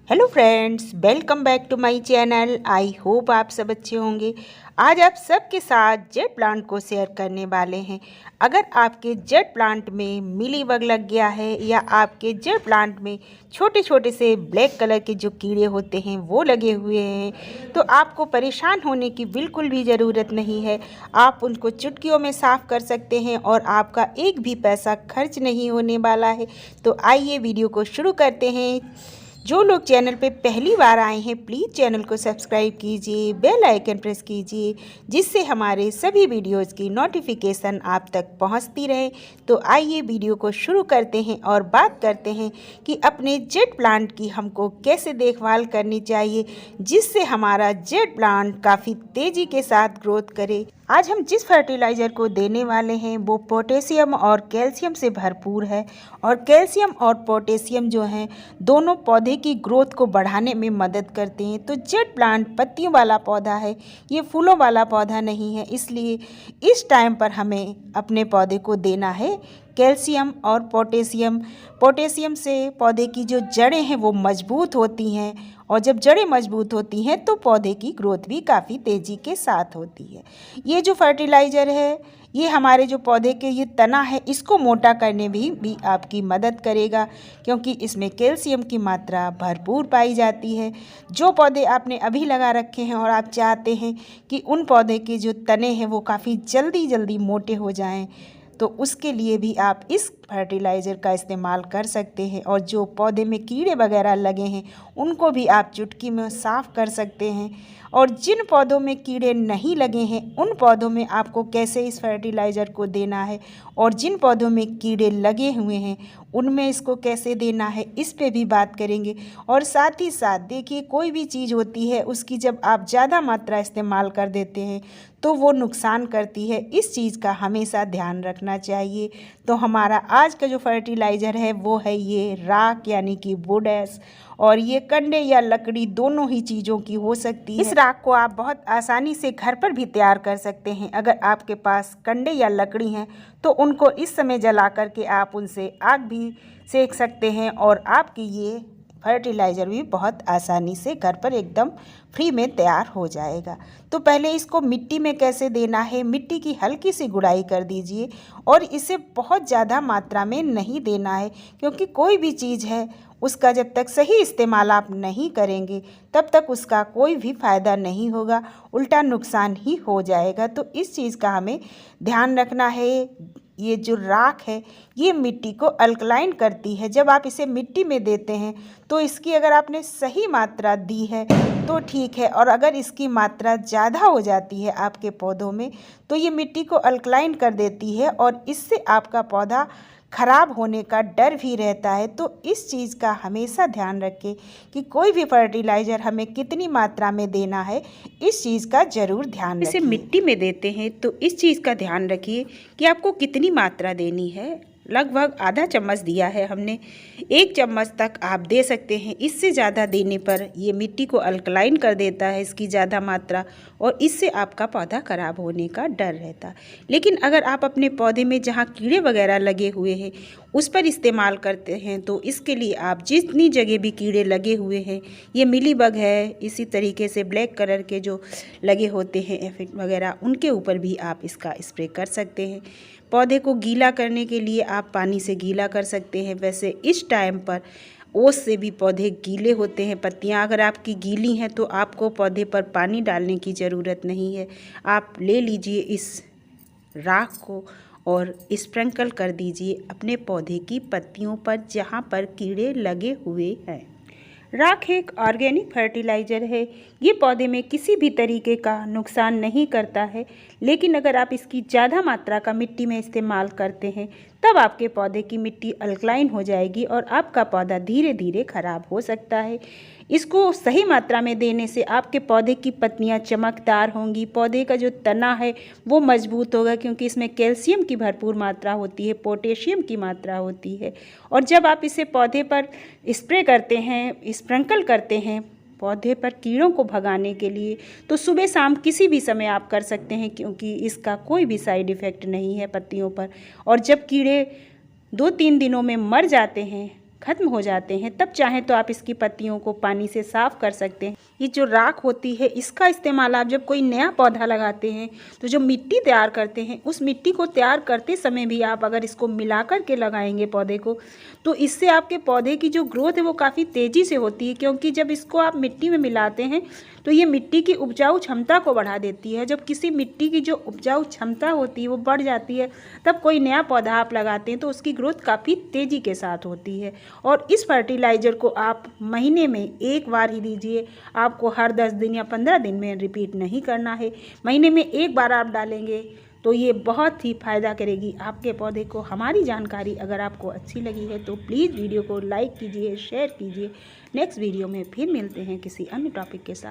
Hello friends, welcome back to my channel. I hope आप सब अच्छे होंगे। आज आप सबके साथ जेट प्लांट को शेयर करने वाले हैं। अगर आपके जेट प्लांट में मिलीबग लग गया है या आपके जेट प्लांट में छोटे छोटे से ब्लैक कलर के जो कीड़े होते हैं वो लगे हुए हैं, तो आपको परेशान होने की बिल्कुल भी ज़रूरत नहीं है। आप उनको चुटकियों में साफ़ कर सकते हैं और आपका एक भी पैसा खर्च नहीं होने वाला है। तो आइए वीडियो को शुरू करते हैं। जो लोग चैनल पे पहली बार आए हैं प्लीज़ चैनल को सब्सक्राइब कीजिए, बेल आइकन प्रेस कीजिए, जिससे हमारे सभी वीडियोस की नोटिफिकेशन आप तक पहुंचती रहे। तो आइए वीडियो को शुरू करते हैं और बात करते हैं कि अपने जेट प्लांट की हमको कैसे देखभाल करनी चाहिए जिससे हमारा जेट प्लांट काफ़ी तेज़ी के साथ ग्रोथ करे। आज हम जिस फर्टिलाइज़र को देने वाले हैं वो पोटेशियम और कैल्शियम से भरपूर है, और कैल्शियम और पोटेशियम जो हैं दोनों पौधे की ग्रोथ को बढ़ाने में मदद करते हैं। तो जेट प्लांट पत्तियों वाला पौधा है, ये फूलों वाला पौधा नहीं है, इसलिए इस टाइम पर हमें अपने पौधे को देना है कैल्शियम और पोटेशियम। पोटेशियम से पौधे की जो जड़ें हैं वो मजबूत होती हैं, और जब जड़ें मजबूत होती हैं तो पौधे की ग्रोथ भी काफ़ी तेज़ी के साथ होती है। ये जो फर्टिलाइज़र है ये हमारे जो पौधे के ये तना है इसको मोटा करने में भी आपकी मदद करेगा, क्योंकि इसमें कैल्शियम की मात्रा भरपूर पाई जाती है। जो पौधे आपने अभी लगा रखे हैं और आप चाहते हैं कि उन पौधे के जो तने हैं वो काफ़ी जल्दी मोटे हो जाएं, तो उसके लिए भी आप इस फर्टिलाइज़र का इस्तेमाल कर सकते हैं। और जो पौधे में कीड़े वगैरह लगे हैं उनको भी आप चुटकी में साफ़ कर सकते हैं। और जिन पौधों में कीड़े नहीं लगे हैं उन पौधों में आपको कैसे इस फर्टिलाइज़र को देना है, और जिन पौधों में कीड़े लगे हुए हैं उनमें इसको कैसे देना है, इस पे भी बात करेंगे। और साथ ही साथ देखिए, कोई भी चीज़ होती है उसकी जब आप ज़्यादा मात्रा इस्तेमाल कर देते हैं तो वो नुकसान करती है, इस चीज़ का हमेशा ध्यान रखना चाहिए। तो हमारा आज का जो फर्टिलाइज़र है वो है ये राख यानी कि वुड ऐश, और ये कंडे या लकड़ी दोनों ही चीज़ों की हो सकती है। इस राख को आप बहुत आसानी से घर पर भी तैयार कर सकते हैं। अगर आपके पास कंडे या लकड़ी हैं तो उनको इस समय जला करके आप उनसे आग भी सेक सकते हैं, और आपकी ये फर्टिलाइज़र भी बहुत आसानी से घर पर एकदम फ्री में तैयार हो जाएगा। तो पहले इसको मिट्टी में कैसे देना है, मिट्टी की हल्की सी गुड़ाई कर दीजिए, और इसे बहुत ज़्यादा मात्रा में नहीं देना है, क्योंकि कोई भी चीज़ है उसका जब तक सही इस्तेमाल आप नहीं करेंगे तब तक उसका कोई भी फ़ायदा नहीं होगा, उल्टा नुकसान ही हो जाएगा। तो इस चीज़ का हमें ध्यान रखना है। ये जो राख है ये मिट्टी को अल्कलाइन करती है। जब आप इसे मिट्टी में देते हैं तो इसकी अगर आपने सही मात्रा दी है तो ठीक है, और अगर इसकी मात्रा ज़्यादा हो जाती है आपके पौधों में तो ये मिट्टी को अल्कलाइन कर देती है, और इससे आपका पौधा खराब होने का डर भी रहता है। तो इस चीज़ का हमेशा ध्यान रखें कि कोई भी फर्टिलाइज़र हमें कितनी मात्रा में देना है, इस चीज़ का ज़रूर ध्यान रखें। इसे मिट्टी में देते हैं तो इस चीज़ का ध्यान रखिए कि आपको कितनी मात्रा देनी है। लगभग आधा चम्मच दिया है हमने, 1 चम्मच तक आप दे सकते हैं। इससे ज़्यादा देने पर ये मिट्टी को अल्कलाइन कर देता है इसकी ज़्यादा मात्रा, और इससे आपका पौधा खराब होने का डर रहता है। लेकिन अगर आप अपने पौधे में जहाँ कीड़े वगैरह लगे हुए हैं उस पर इस्तेमाल करते हैं तो इसके लिए आप जितनी जगह भी कीड़े लगे हुए हैं, ये मिलीबग है, इसी तरीके से ब्लैक कलर के जो लगे होते हैं एफिड वगैरह, उनके ऊपर भी आप इसका स्प्रे कर सकते हैं। पौधे को गीला करने के लिए आप पानी से गीला कर सकते हैं। वैसे इस टाइम पर ओस से भी पौधे गीले होते हैं, पत्तियां अगर आपकी गीली हैं तो आपको पौधे पर पानी डालने की ज़रूरत नहीं है। आप ले लीजिए इस राख को और स्प्रिंकल कर दीजिए अपने पौधे की पत्तियों पर जहां पर कीड़े लगे हुए हैं। राख एक ऑर्गेनिक फर्टिलाइज़र है, ये पौधे में किसी भी तरीके का नुकसान नहीं करता है। लेकिन अगर आप इसकी ज़्यादा मात्रा का मिट्टी में इस्तेमाल करते हैं तब आपके पौधे की मिट्टी अल्कलाइन हो जाएगी और आपका पौधा धीरे धीरे ख़राब हो सकता है। इसको सही मात्रा में देने से आपके पौधे की पत्तियां चमकदार होंगी, पौधे का जो तना है वो मजबूत होगा, क्योंकि इसमें कैल्शियम की भरपूर मात्रा होती है, पोटेशियम की मात्रा होती है। और जब आप इसे पौधे पर स्प्रे करते हैं, स्प्रिंकल करते हैं पौधे पर कीड़ों को भगाने के लिए, तो सुबह शाम किसी भी समय आप कर सकते हैं, क्योंकि इसका कोई भी साइड इफ़ेक्ट नहीं है पत्तियों पर। और जब कीड़े 2-3 दिनों में मर जाते हैं खत्म हो जाते हैं, तब चाहें तो आप इसकी पत्तियों को पानी से साफ़ कर सकते हैं। ये जो राख होती है इसका इस्तेमाल आप जब कोई नया पौधा लगाते हैं तो जो मिट्टी तैयार करते हैं, उस मिट्टी को तैयार करते समय भी आप अगर इसको मिला कर के लगाएंगे पौधे को, तो इससे आपके पौधे की जो ग्रोथ है वो काफ़ी तेज़ी से होती है। क्योंकि जब इसको आप मिट्टी में मिलाते हैं तो ये मिट्टी की उपजाऊ क्षमता को बढ़ा देती है। जब किसी मिट्टी की जो उपजाऊ क्षमता होती है वो बढ़ जाती है, तब कोई नया पौधा आप लगाते हैं तो उसकी ग्रोथ काफ़ी तेज़ी के साथ होती है। और इस फर्टिलाइज़र को आप महीने में एक बार ही दीजिए, आपको हर 10 दिन या 15 दिन में रिपीट नहीं करना है। महीने में एक बार आप डालेंगे तो ये बहुत ही फ़ायदा करेगी आपके पौधे को। हमारी जानकारी अगर आपको अच्छी लगी है तो प्लीज़ वीडियो को लाइक कीजिए, शेयर कीजिए। नेक्स्ट वीडियो में फिर मिलते हैं किसी अन्य टॉपिक के साथ।